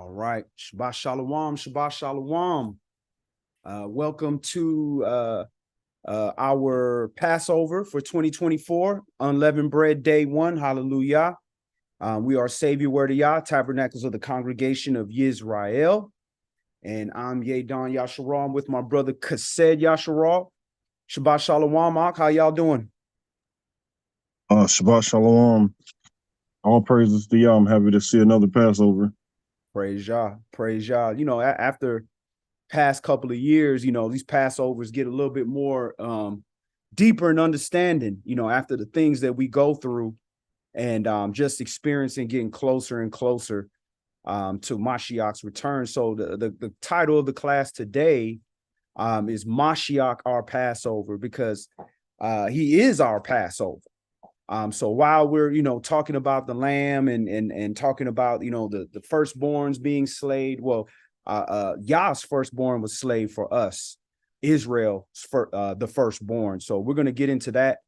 All right. Shabbat Shalom. Shabbat Shalom. Welcome to our Passover for 2024, Unleavened Bread Day 1. Hallelujah. We are Savior Word of Yah, Tabernacles of the Congregation of Yisrael. And I'm Yedan Yasharal with my brother Kased Yasharal. Shabbat Shalom, Ak. How y'all doing? Shabbat Shalom. All praises to y'all. I'm happy to see another Passover. Praise Yah. Praise Yah. You know, after past couple of years, these Passovers get a little bit more deeper in understanding, after the things that we go through and just experiencing getting closer and closer to Mashiach's return. So the title of the class today is Mashiach, our Passover, because he is our Passover. So while we're, talking about the lamb and talking about, the firstborns being slayed, well, Yah's firstborn was slave for us, Israel, the firstborn. So we're going to get into that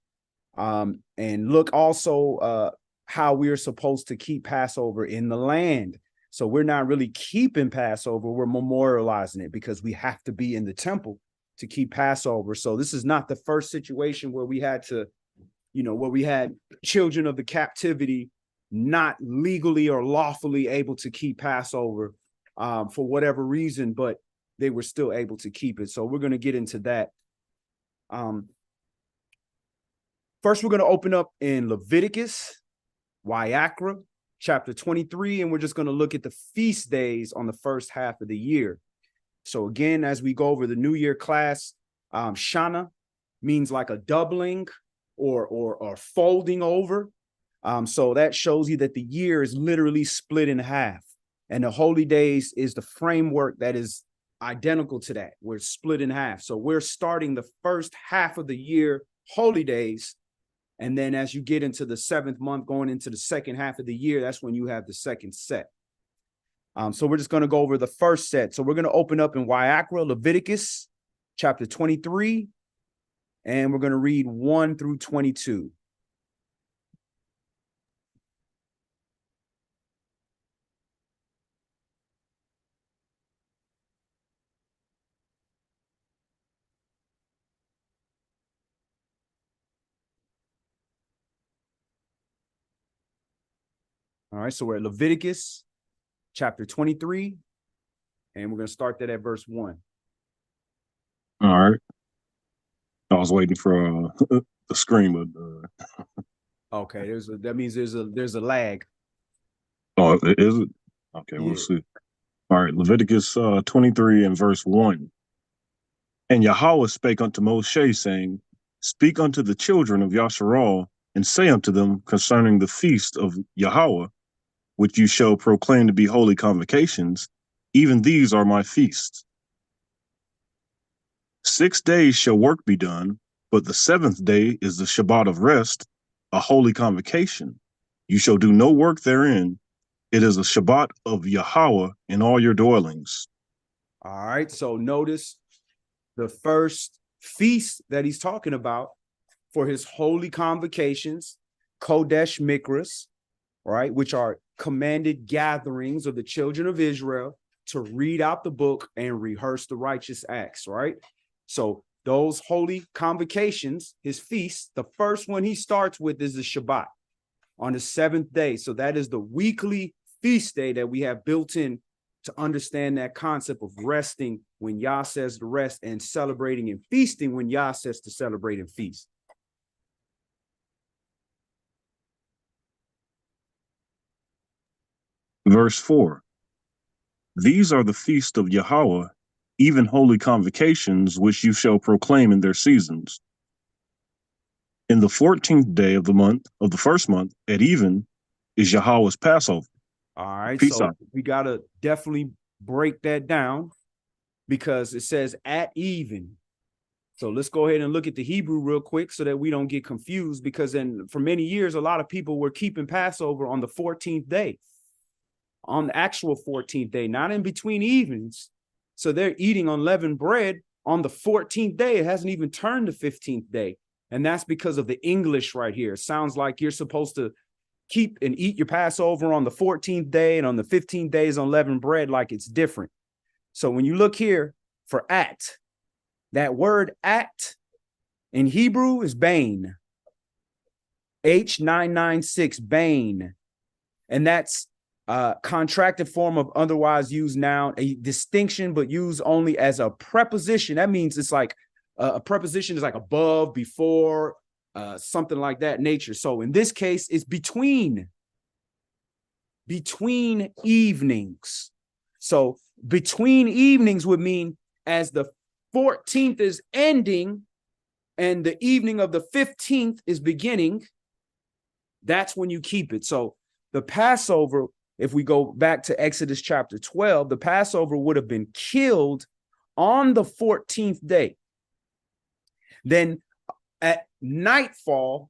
and look also how we're supposed to keep Passover in the land. So we're not really keeping Passover, we're memorializing it because we have to be in the temple to keep Passover. So this is not the first situation where we had to, where we had children of the captivity not legally or lawfully able to keep Passover for whatever reason, but they were still able to keep it. So we're going to get into that. First, we're going to open up in Leviticus, Wayakra, chapter 23, and we're just going to look at the feast days on the first half of the year. So again, as we go over the New Year class, Shana means like a doubling or folding over. So that shows you that the year is literally split in half. And the holy days is the framework that is identical to that. We're split in half. So we're starting the first half of the year, holy days. And then as you get into the seventh month, going into the second half of the year, that's when you have the second set. So we're just going to go over the first set. So we're going to open up in Wayakra, Leviticus, chapter 23. And we're going to read 1 through 22. All right, so we're at Leviticus chapter 23, and we're going to start that at verse 1. All right. I was waiting for the screen, but okay, that means there's a lag. Oh, is it? Okay, Yeah. We'll see. All right, Leviticus 23 and verse 1. And Yahweh spake unto Moshe, saying, Speak unto the children of Yasharal, and say unto them concerning the feast of Yahweh, which you shall proclaim to be holy convocations, even these are my feasts. 6 days shall work be done, but the seventh day is the Shabbat of rest, a holy convocation. You shall do no work therein. It is a Shabbat of Yahweh in all your dwellings. All right, so notice the first feast that he's talking about for his holy convocations, Kodesh Mikras, right, which are commanded gatherings of the children of Israel to read out the book and rehearse the righteous acts, right? So those holy convocations, his feasts, the first one he starts with is the Shabbat on the seventh day. So that is the weekly feast day that we have built in to understand that concept of resting when Yah says to rest and celebrating and feasting when Yah says to celebrate and feast. Verse 4. These are the feast of Yahweh, even holy convocations, which you shall proclaim in their seasons. In the 14th day of the month, of the first month, at even, is Yahweh's Passover. All right, Peace so out. we got to definitely break that down because it says at even. So let's go ahead and look at the Hebrew real quick so that we don't get confused, because then for many years, a lot of people were keeping Passover on the 14th day, on the actual 14th day, not in between evens. So they're eating unleavened bread on the 14th day. It hasn't even turned the 15th day. And that's because of the English right here. It sounds like you're supposed to keep and eat your Passover on the 14th day and on the 15th days unleavened bread like it's different. So when you look here for at, that word at in Hebrew is bane. H996, bane. And that's contracted form of otherwise used noun, a distinction, but used only as a preposition. That means it's like a preposition is like above, before, something like that nature. So in this case, it's between evenings. So between evenings would mean as the 14th is ending and the evening of the 15th is beginning, that's when you keep it. So the Passover, if we go back to Exodus chapter 12, the Passover would have been killed on the 14th day. Then at nightfall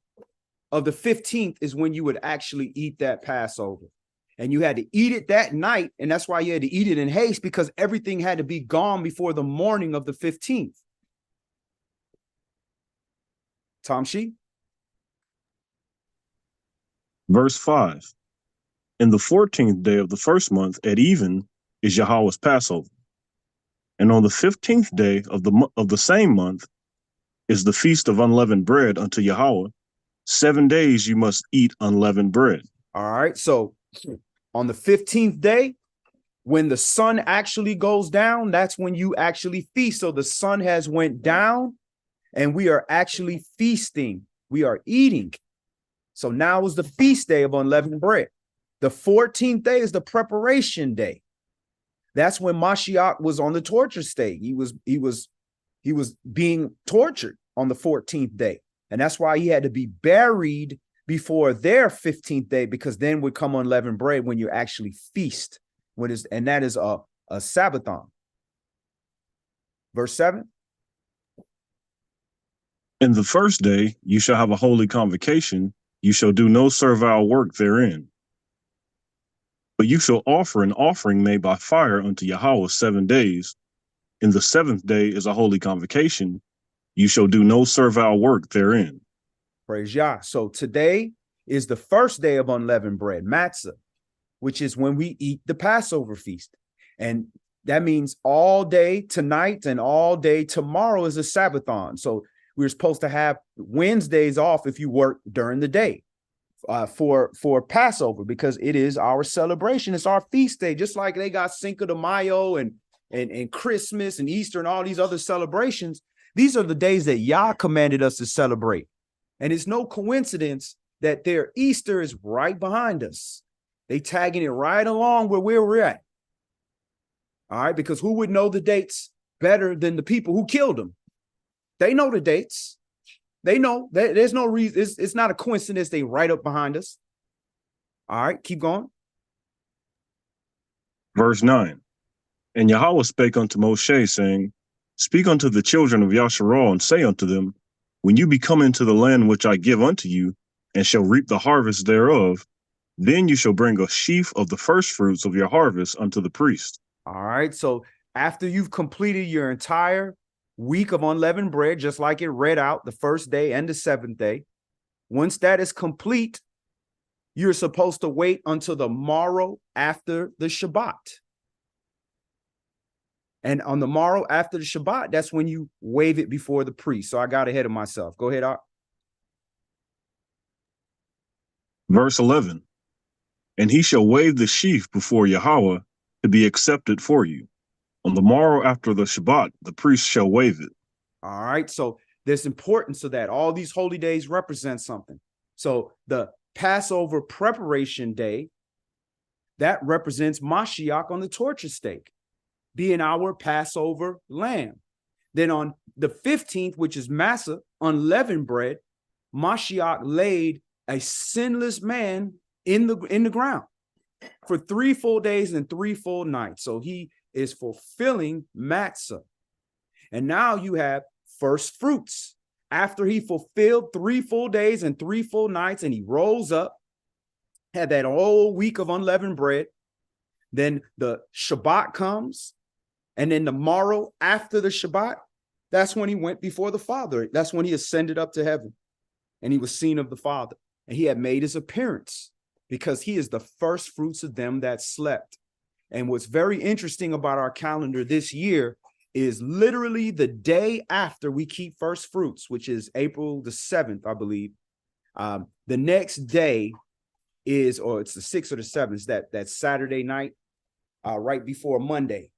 of the 15th is when you would actually eat that Passover. And you had to eat it that night. And that's why you had to eat it in haste, because everything had to be gone before the morning of the 15th. Tamshi? Verse 5. In the 14th day of the first month at even is Yahweh's Passover. And on the 15th day of the same month is the feast of unleavened bread unto Yahweh. 7 days you must eat unleavened bread. All right. So on the 15th day, when the sun actually goes down, that's when you actually feast. So the sun has went down and we are actually feasting. We are eating. So now is the feast day of unleavened bread. The 14th day is the preparation day. That's when Mashiach was on the torture stake. He was being tortured on the 14th day. And that's why he had to be buried before their 15th day, because then would come unleavened bread when you actually feast. And that is a Sabbathon. Verse 7. In the first day you shall have a holy convocation. You shall do no servile work therein. But you shall offer an offering made by fire unto Yahweh 7 days. In the 7th day is a holy convocation. You shall do no servile work therein. Praise Yah. So today is the first day of unleavened bread, matzah, which is when we eat the Passover feast. And that means all day tonight and all day tomorrow is a Sabbathon. So we're supposed to have Wednesdays off if you work during the day for Passover, because it is our celebration. It's our feast day, just like they got Cinco de Mayo and Christmas and Easter and all these other celebrations. These are the days that Yah commanded us to celebrate. And it's no coincidence that their Easter is right behind us. They tagging it right along where we're at. All right, because who would know the dates better than the people who killed them? They know the dates. They know that there's no reason. It's not a coincidence they right up behind us. All right, keep going. Verse 9. And Yahweh spake unto Moshe, saying, Speak unto the children of Yasharal, and say unto them, When you be come into the land which I give unto you, and shall reap the harvest thereof, then you shall bring a sheaf of the first fruits of your harvest unto the priest. All right, so after you've completed your entire week of unleavened bread, just like it read out, the first day and the 7th day, once that is complete, you're supposed to wait until the morrow after the Shabbat. And on the morrow after the Shabbat, that's when you wave it before the priest. So I got ahead of myself. Go ahead, Art. Verse 11. And he shall wave the sheaf before Yahweh to be accepted for you. On the morrow after the Shabbat, the priest shall wave it. All right. So there's importance to that. All these holy days represent something. So the Passover preparation day, that represents Mashiach on the torture stake, being our Passover lamb. Then on the 15th, which is Massa, unleavened bread, Mashiach laid a sinless man in the ground for 3 full days and 3 full nights. So he is fulfilling matzah. And now you have first fruits. After he fulfilled 3 full days and 3 full nights, and he rose up, had that whole week of unleavened bread. Then the Shabbat comes. And then the morrow after the Shabbat, that's when he went before the Father. That's when he ascended up to heaven and he was seen of the Father. And he had made his appearance because he is the first fruits of them that slept. And what's very interesting about our calendar this year is literally the day after we keep first fruits, which is April the 7th, I believe. The next day is, or it's the 6th or the 7th, that Saturday night, right before Monday.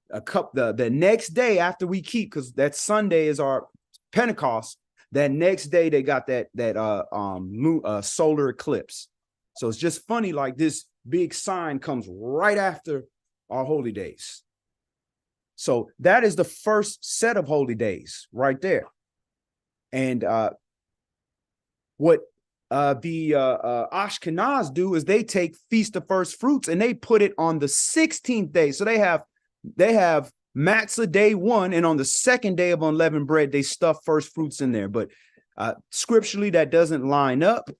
The next day after we keep, because that Sunday is our Pentecost. That next day they got that solar eclipse. So it's just funny, like this big sign comes right after our holy days. So that is the first set of holy days right there. And what the Ashkenaz do is they take Feast of First Fruits and they put it on the 16th day. So they have matzah day 1, and on the second day of unleavened bread, they stuff first fruits in there. But scripturally, that doesn't line up.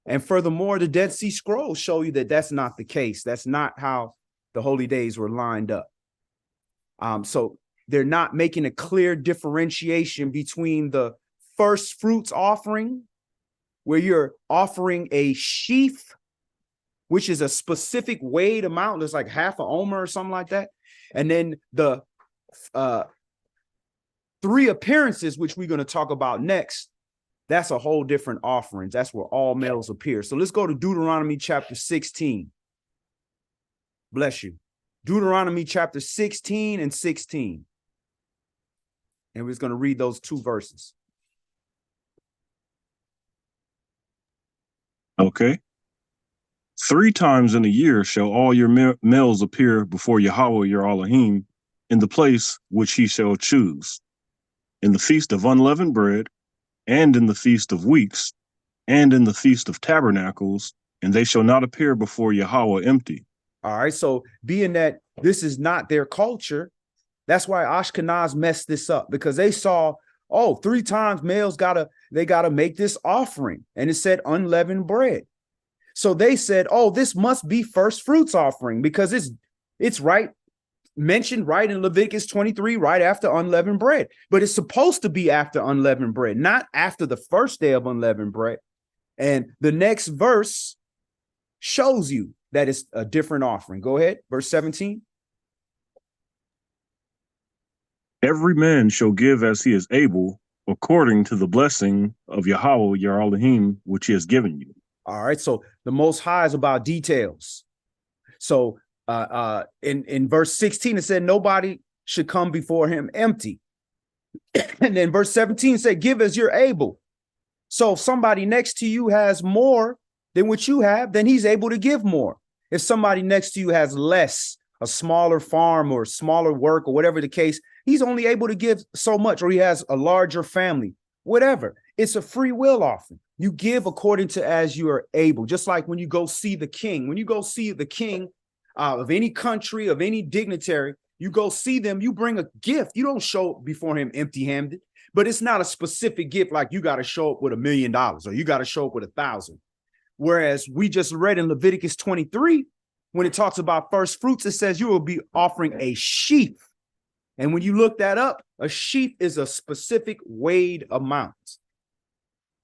And furthermore, the Dead Sea Scrolls show you that that's not the case. That's not how the holy days were lined up. So they're not making a clear differentiation between the first fruits offering, where you're offering a sheaf, which is a specific weighed amount. There's like half an omer or something like that. And then the 3 appearances, which we're going to talk about next, that's a whole different offerings. That's where all males appear. So let's go to Deuteronomy chapter 16. Bless you. Deuteronomy chapter 16 and 16. And we're just going to read those 2 verses. Okay. 3 times in a year shall all your males appear before Yahweh your Elohim in the place which he shall choose, in the feast of unleavened bread, and in the feast of weeks, and in the feast of tabernacles, and they shall not appear before Yahweh empty. All right. So being that this is not their culture, that's why Ashkenaz messed this up, because they saw, 3 times males gotta make this offering, and it said unleavened bread. So they said, this must be first fruits offering, because it's right mentioned right in Leviticus 23, right after unleavened bread. But it's supposed to be after unleavened bread, not after the first day of unleavened bread. And the next verse shows you that it's a different offering. Go ahead, verse 17. Every man shall give as he is able, according to the blessing of Yahweh your Elohim, which he has given you. All right. So the Most High is about details. So in verse 16, it said nobody should come before him empty. And then verse 17 said, give as you're able. So if somebody next to you has more than what you have, then he's able to give more. If somebody next to you has less, a smaller farm or smaller work or whatever the case, he's only able to give so much, or he has a larger family, whatever. It's a free will offering. You give according to as you are able. Just like when you go see the king, of any country, of any dignitary, you go see them, you bring a gift. You don't show up before him empty-handed, but it's not a specific gift like you got to show up with $1 million or you got to show up with 1,000. Whereas we just read in Leviticus 23, when it talks about first fruits, it says you will be offering a sheaf. And when you look that up, a sheaf is a specific weighed amount.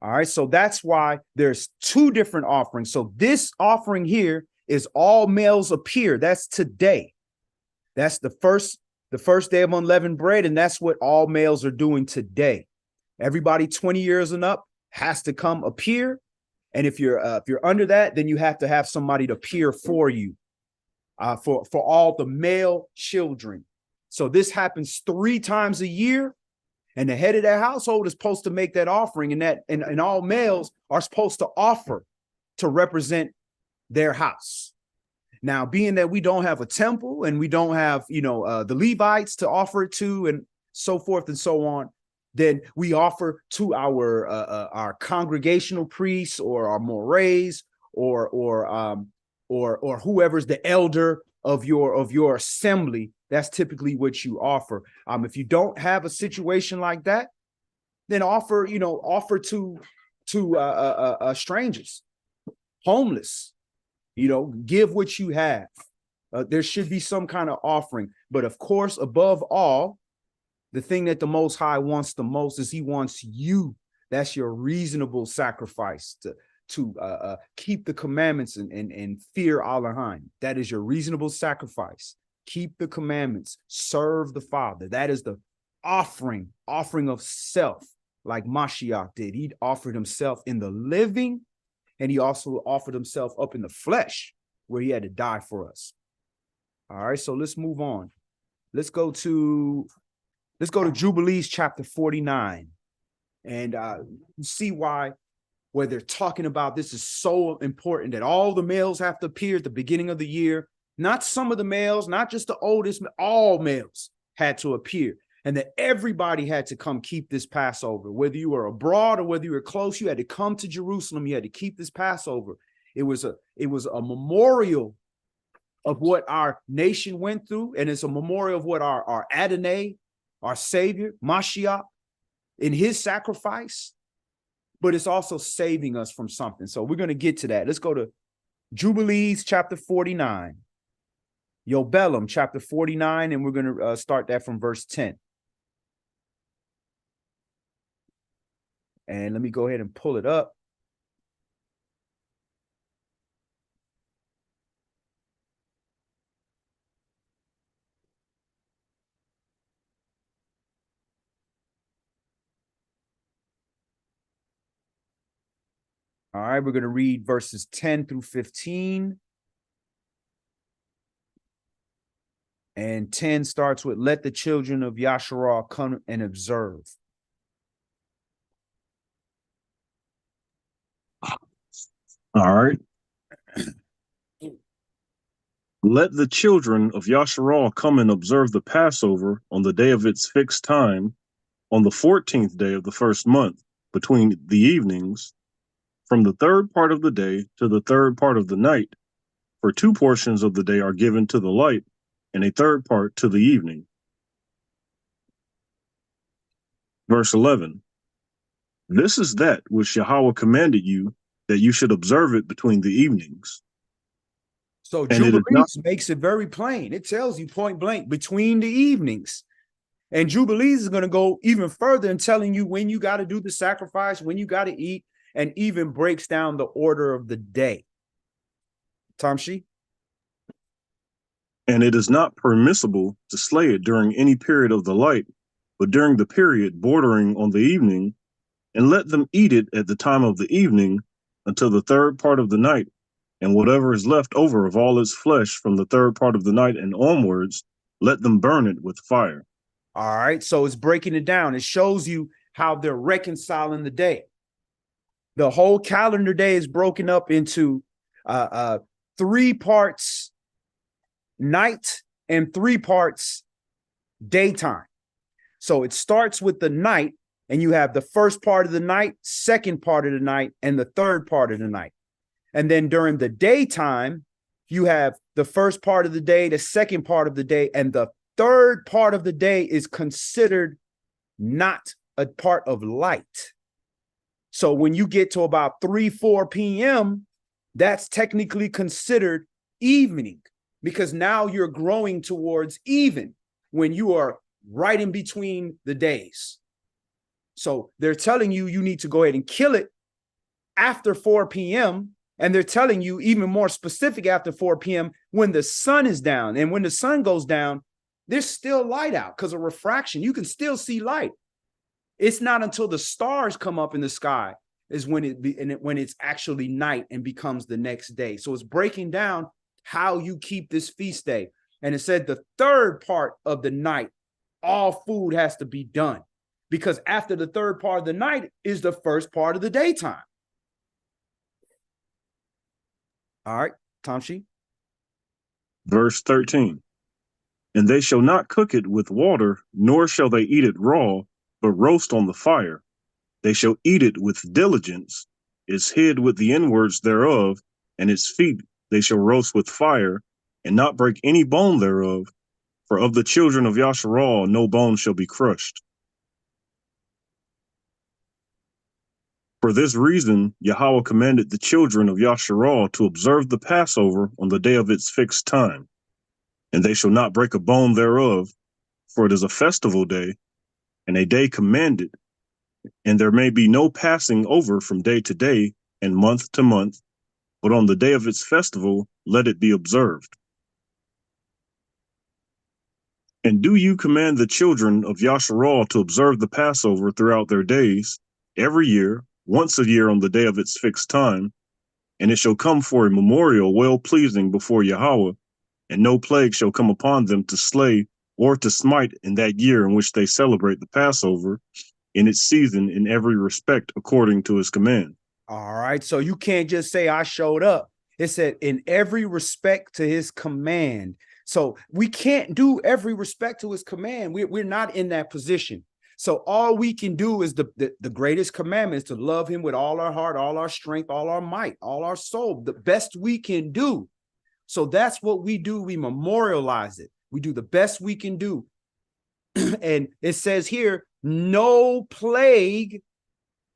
All right, so that's why there's 2 different offerings. So this offering here is all males appear. That's today. That's the first day of unleavened bread, and that's what all males are doing today. Everybody 20 years and up has to come appear, and if you're under that, then you have to have somebody to appear for you, for all the male children. So this happens 3 times a year. And the head of that household is supposed to make that offering, and all males are supposed to offer to represent their house. Now, being that we don't have a temple and we don't have, the Levites to offer it to and so forth and so on, then we offer to our congregational priests or our mores or whoever's the elder of your assembly. That's typically what you offer. If you don't have a situation like that, then offer to strangers, homeless, give what you have. There should be some kind of offering. But of course, above all, the thing that the Most High wants the most is he wants you. That's your reasonable sacrifice keep the commandments and fear Allah. That is your reasonable sacrifice. Keep the commandments, serve the Father. That is the offering of self, like Mashiach did. He offered himself in the living, and he also offered himself up in the flesh, where he had to die for us. All right, so let's move on. Let's go to Jubilees chapter 49, and see why, where they're talking about this is so important, that all the males have to appear at the beginning of the year. Not some of the males, not just the oldest, all males had to appear, and that everybody had to come keep this Passover. Whether you were abroad or whether you were close, you had to come to Jerusalem. You had to keep this Passover. It was a memorial of what our nation went through, and it's a memorial of what our Adonai, our Savior, Mashiach, in his sacrifice, but it's also saving us from something. So we're going to get to that. Let's go to Jubilees chapter 49, Yobelum chapter 49, and we're going to start that from verse 10. And let me go ahead and pull it up. All right, we're going to read verses 10 through 15. And 10 starts with, let the children of Yasharah come and observe. All right. Let the children of Yasharah come and observe the Passover on the day of its fixed time, on the 14th day of the first month, between the evenings, from the third part of the day to the third part of the night, for 2 portions of the day are given to the light, and a third part to the evening. Verse 11. This is that which Yahweh commanded you, that you should observe it between the evenings. So Jubilees makes it very plain. It tells you point blank, between the evenings. And Jubilees is going to go even further in telling you when you got to do the sacrifice, when you got to eat, and even breaks down the order of the day. Tamshi? And it is not permissible to slay it during any period of the light, but during the period bordering on the evening, and let them eat it at the time of the evening until the third part of the night, and whatever is left over of all its flesh from the third part of the night and onwards, let them burn it with fire. All right, so it's breaking it down. It shows you how they're reconciling the day. The whole calendar day is broken up into 3 parts night and 3 parts daytime. So it starts with the night, and you have the first part of the night, second part of the night, and the third part of the night. And then during the daytime, you have the first part of the day, the second part of the day, and the third part of the day is considered not a part of light. So when you get to about 3-4 p.m., that's technically considered evening, because now you're growing towards even when you are right in between the days. So they're telling you you need to go ahead and kill it after 4 p.m. And they're telling you even more specific after 4 p.m. when the sun is down. And when the sun goes down, there's still light out because of refraction. You can still see light. It's not until the stars come up in the sky is when it's actually night and becomes the next day. So it's breaking down how you keep this feast day. And it said the third part of the night, all food has to be done, because after the third part of the night is the first part of the daytime. All right, Tamshi. Verse 13. And they shall not cook it with water, nor shall they eat it raw, but roast on the fire. They shall eat it with diligence, its head with the inwards thereof, and its feet they shall roast with fire, and not break any bone thereof. For of the children of Yasharah no bone shall be crushed. For this reason, Yahweh commanded the children of Yasharah to observe the Passover on the day of its fixed time. And they shall not break a bone thereof, for it is a festival day, and a day commanded, and there may be no passing over from day to day, and month to month, but on the day of its festival, let it be observed. And do you command the children of Yasharal to observe the Passover throughout their days, every year, once a year on the day of its fixed time, and it shall come for a memorial well-pleasing before Yahweh, and no plague shall come upon them to slay or to smite in that year in which they celebrate the Passover in its season in every respect according to his command. All right. So you can't just say I showed up. It said in every respect to his command. So we can't do every respect to his command. We're not in that position. So all we can do is the greatest commandment is to love him with all our heart, all our strength, all our might, all our soul, the best we can do. So that's what we do. We memorialize it. We do the best we can do. And it says here, no plague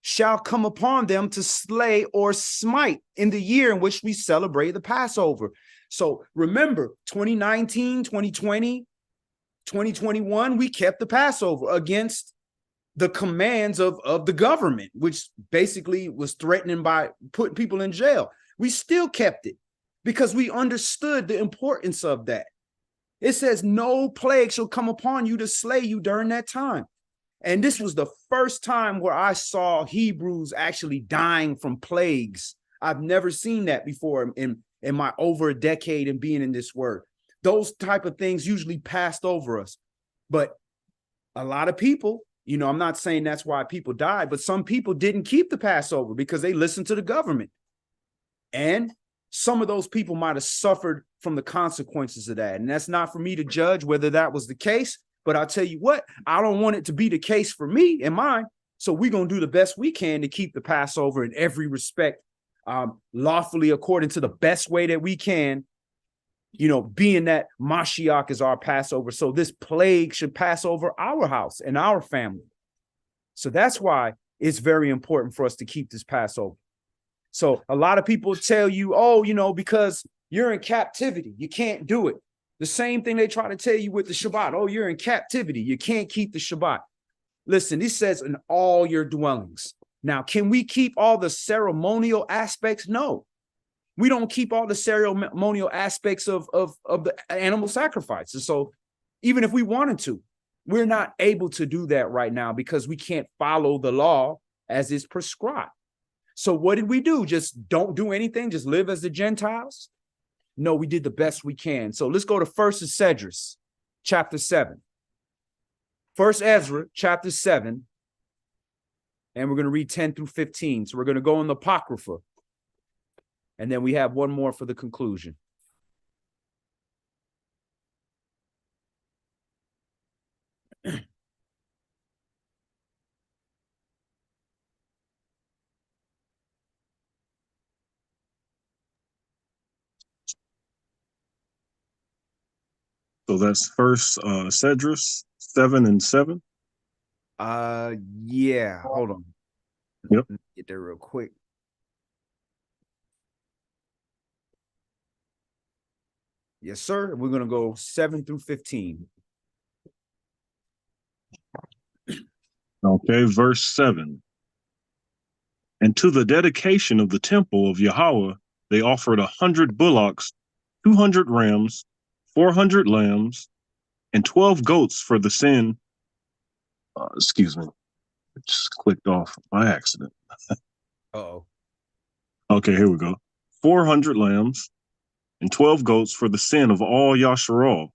shall come upon them to slay or smite in the year in which we celebrate the Passover. So remember, 2019, 2020, 2021, we kept the Passover against the commands of the government, which basically was threatening by putting people in jail. We still kept it because we understood the importance of that. It says no plague shall come upon you to slay you during that time. And this was the first time where I saw Hebrews actually dying from plagues. I've never seen that before in my over a decade and being in this word. Those type of things usually passed over us. But a lot of people, you know, I'm not saying that's why people died, but some people didn't keep the Passover because they listened to the government. And some of those people might have suffered from the consequences of that. And that's not for me to judge whether that was the case. But I'll tell you what, I don't want it to be the case for me and mine. So we're going to do the best we can to keep the Passover in every respect, lawfully according to the best way that we can, you know, being that Mashiach is our Passover. So this plague should pass over our house and our family. So that's why it's very important for us to keep this Passover. So a lot of people tell you, oh, you know, because you're in captivity, you can't do it. The same thing they try to tell you with the Shabbat. Oh, you're in captivity. You can't keep the Shabbat. Listen, this says in all your dwellings. Now, can we keep all the ceremonial aspects? No, we don't keep all the ceremonial aspects of the animal sacrifices. So even if we wanted to, we're not able to do that right now because we can't follow the law as is prescribed. So what did we do? Just don't do anything? Just live as the Gentiles? No, we did the best we can. So let's go to 1st Esdras, chapter 7. 1st Ezra, chapter 7. And we're going to read 10 through 15. So we're going to go in the Apocrypha. And then we have one more for the conclusion. So that's first Cedrus 7 and 7. Yeah, hold on. Yep. Get there real quick. Yes, sir. We're going to go 7 through 15. Okay, verse 7. And to the dedication of the temple of Yahweh, they offered 100 bullocks, 200 rams, 400 lambs, and 12 goats for the sin. Excuse me. It just clicked off by accident. Uh-oh. Okay, here we go. 400 lambs and 12 goats for the sin of all Yasharal,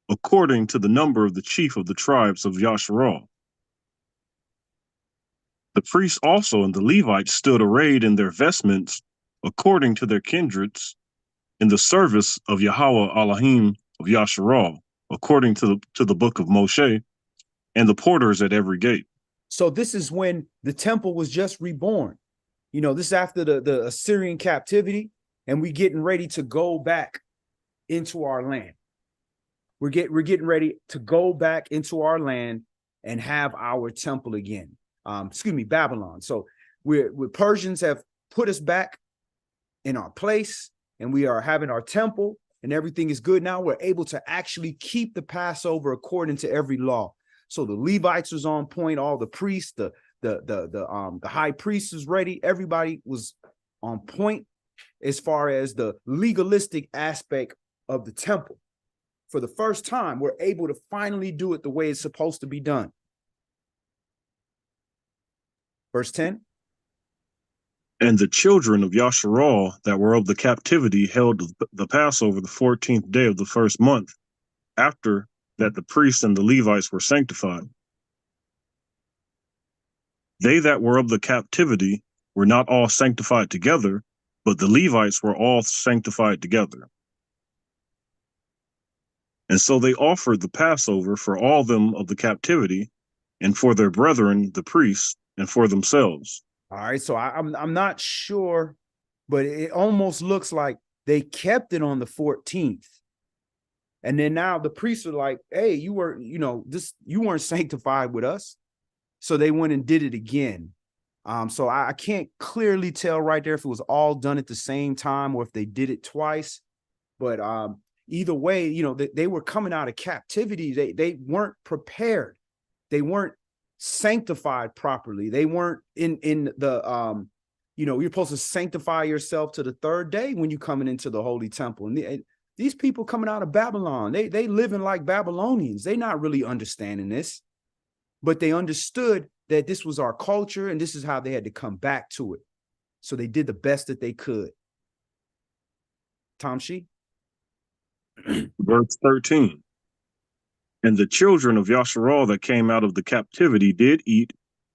according to the number of the chief of the tribes of Yasharal. The priests also and the Levites stood arrayed in their vestments according to their kindreds in the service of Yahweh Elohim of Yasharal, according to the book of Moshe, and the porters at every gate. So this is when the temple was just reborn. You know, this is after the Assyrian captivity, and we're getting ready to go back into our land. We're getting ready to go back into our land and have our temple again. Babylon. So we're Persians have put us back in our place, and we are having our temple, and everything is good. Now we're able to actually keep the Passover according to every law. So the Levites was on point, all the priests, the high priest was ready. Everybody was on point as far as the legalistic aspect of the temple. For the first time, we're able to finally do it the way it's supposed to be done. Verse 10. And the children of Yasharal that were of the captivity held the Passover the 14th day of the first month, after that the priests and the Levites were sanctified. They that were of the captivity were not all sanctified together, but the Levites were all sanctified together. And so they offered the Passover for all them of the captivity, and for their brethren, the priests, and for themselves. All right, so I'm not sure, but it almost looks like they kept it on the 14th. And then now the priests are like, hey, you weren't sanctified with us. So they went and did it again. So I can't clearly tell right there if it was all done at the same time or if they did it twice. But either way, they were coming out of captivity. They weren't prepared. They weren't sanctified properly. They weren't in the you're supposed to sanctify yourself to the third day when you're coming into the holy temple. And these people coming out of Babylon, they living like Babylonians. They're not really understanding this, but they understood that this was our culture and this is how they had to come back to it. So they did the best that they could. Tom Shee. Verse 13. And the children of Yasharal that came out of the captivity did eat,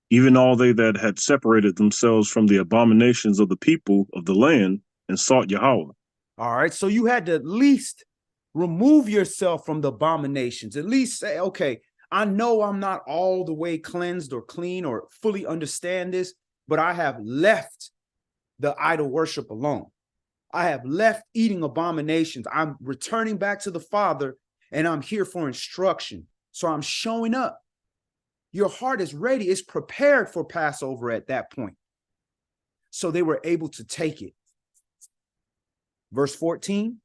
even all they that had separated themselves from the abominations of the people of the land, and sought Yahweh. All right, so you had to at least remove yourself from the abominations. At least say, okay, I know I'm not all the way cleansed or clean or fully understand this, but I have left the idol worship alone. I have left eating abominations. I'm returning back to the Father, and I'm here for instruction. So I'm showing up. Your heart is ready. It's prepared for Passover at that point. So they were able to take it. Verse 14.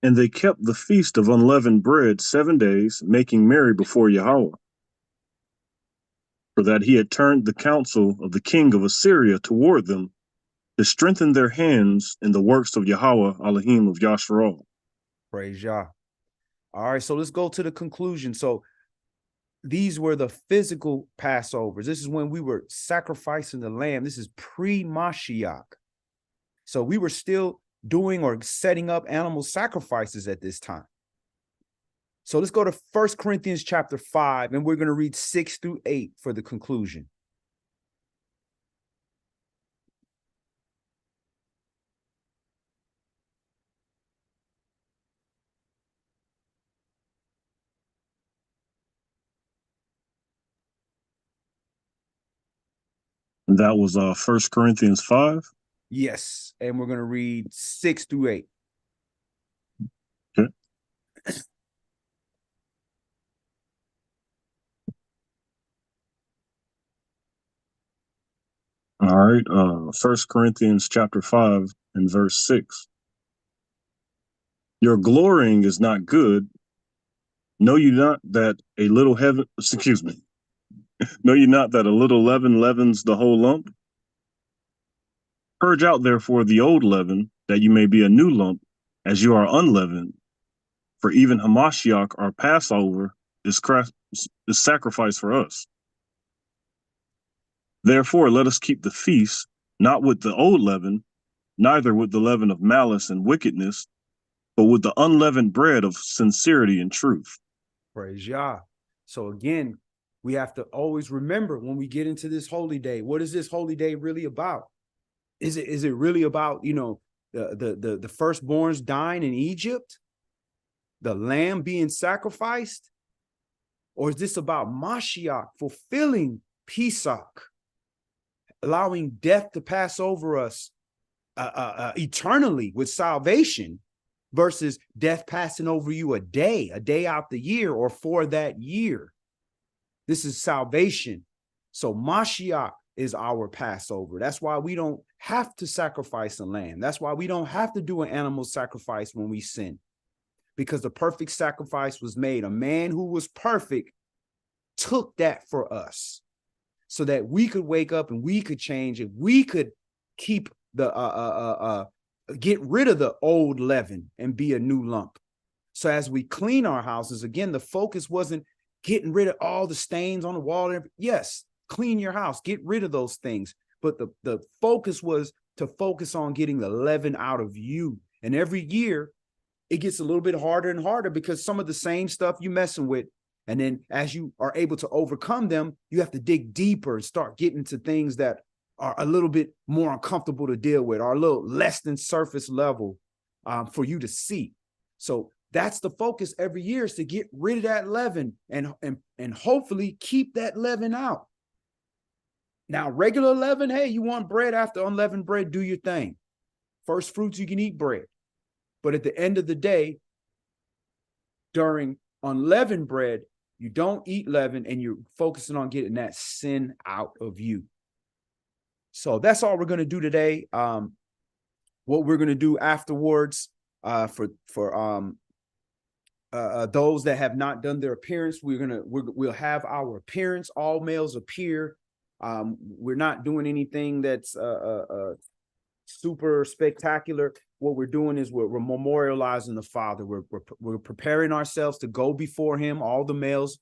And they kept the feast of unleavened bread 7 days, making merry before Yahweh. For that he had turned the counsel of the king of Assyria toward them, to strengthen their hands in the works of Yahweh Elohim of Yasharal. Praise Yah. All right, so let's go to the conclusion. So these were the physical Passovers. This is when we were sacrificing the lamb. This is pre-Mashiach. So we were still doing or setting up animal sacrifices at this time. So let's go to 1 Corinthians chapter 5, and we're going to read 6 through 8 for the conclusion. And that was 1 Corinthians 5. Yes, and we're going to read 6 through 8. Okay. All right, 1 Corinthians chapter 5 and verse 6. Your glorying is not good. Know you not that a little heaven, excuse me, know you not that a little leaven leavens the whole lump? Purge out therefore the old leaven, that you may be a new lump, as you are unleavened. For even Hamashiach, our Passover, is sacrificed for us. Therefore, let us keep the feast, not with the old leaven, neither with the leaven of malice and wickedness, but with the unleavened bread of sincerity and truth. Praise Yah. So again, we have to always remember when we get into this holy day, what is this holy day really about? Is it really about, the firstborns dying in Egypt, the lamb being sacrificed? Or is this about Mashiach fulfilling Pesach, allowing death to pass over us eternally with salvation, versus death passing over you a day out the year or for that year? This is salvation. So Mashiach is our Passover. That's why we don't have to sacrifice a lamb. That's why we don't have to do an animal sacrifice when we sin, because the perfect sacrifice was made. A man who was perfect took that for us so that we could wake up and we could change it. We could keep the get rid of the old leaven and be a new lump. So as we clean our houses, again, the focus wasn't getting rid of all the stains on the wall. Yes, clean your house, get rid of those things. But the focus was to focus on getting the leaven out of you. And every year it gets a little bit harder and harder because some of the same stuff you messing with. And then as you are able to overcome them, you have to dig deeper and start getting to things that are a little bit more uncomfortable to deal with, are a little less than surface level for you to see. So that's the focus every year, is to get rid of that leaven and hopefully keep that leaven out. Now, regular leaven, hey, you want bread after unleavened bread, do your thing. First fruits, you can eat bread. But at the end of the day, during unleavened bread, you don't eat leaven and you're focusing on getting that sin out of you. So that's all we're going to do today. What we're going to do afterwards for those that have not done their appearance, we'll have our appearance. All males appear. We're not doing anything that's super spectacular. What we're doing is we're memorializing the Father. We're preparing ourselves to go before Him, all the males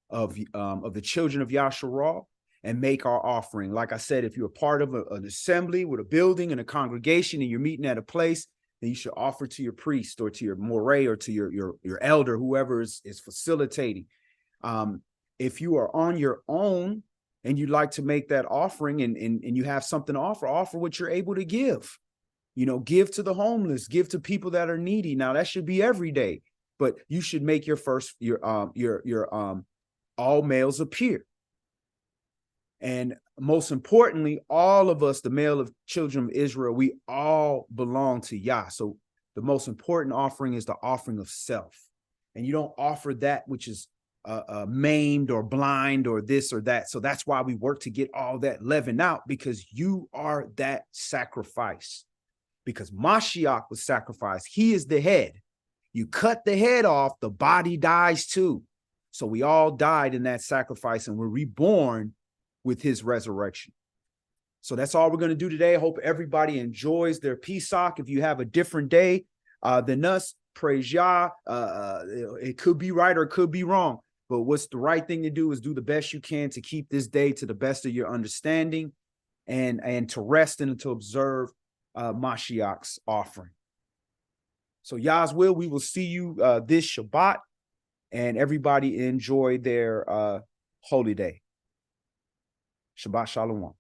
of the children of Yasharah, and make our offering. Like I said, if you're a part of an assembly with a building and a congregation, and you're meeting at a place, then you should offer to your priest or to your moreh or to your elder, whoever is facilitating. If you are on your own and you'd like to make that offering and you have something to offer what you're able to give. You know, give to the homeless, give to people that are needy. Now that should be every day, but you should make your all males appear. And most importantly, all of us, the male of children of Israel, we all belong to Yah. So the most important offering is the offering of self. And you don't offer that which is maimed or blind or this or that. So that's why we work to get all that leaven out, because you are that sacrifice. Because Mashiach was sacrificed. He is the head. You cut the head off, the body dies too. So we all died in that sacrifice and we're reborn with his resurrection. So that's all we're going to do today. I hope everybody enjoys their Pesach. If you have a different day than us, praise Yah. It could be right or it could be wrong. But what's the right thing to do is do the best you can to keep this day to the best of your understanding and to rest and to observe Mashiach's offering. So Yah's will, we will see you this Shabbat, and everybody enjoy their holy day. Shabbat Shalom.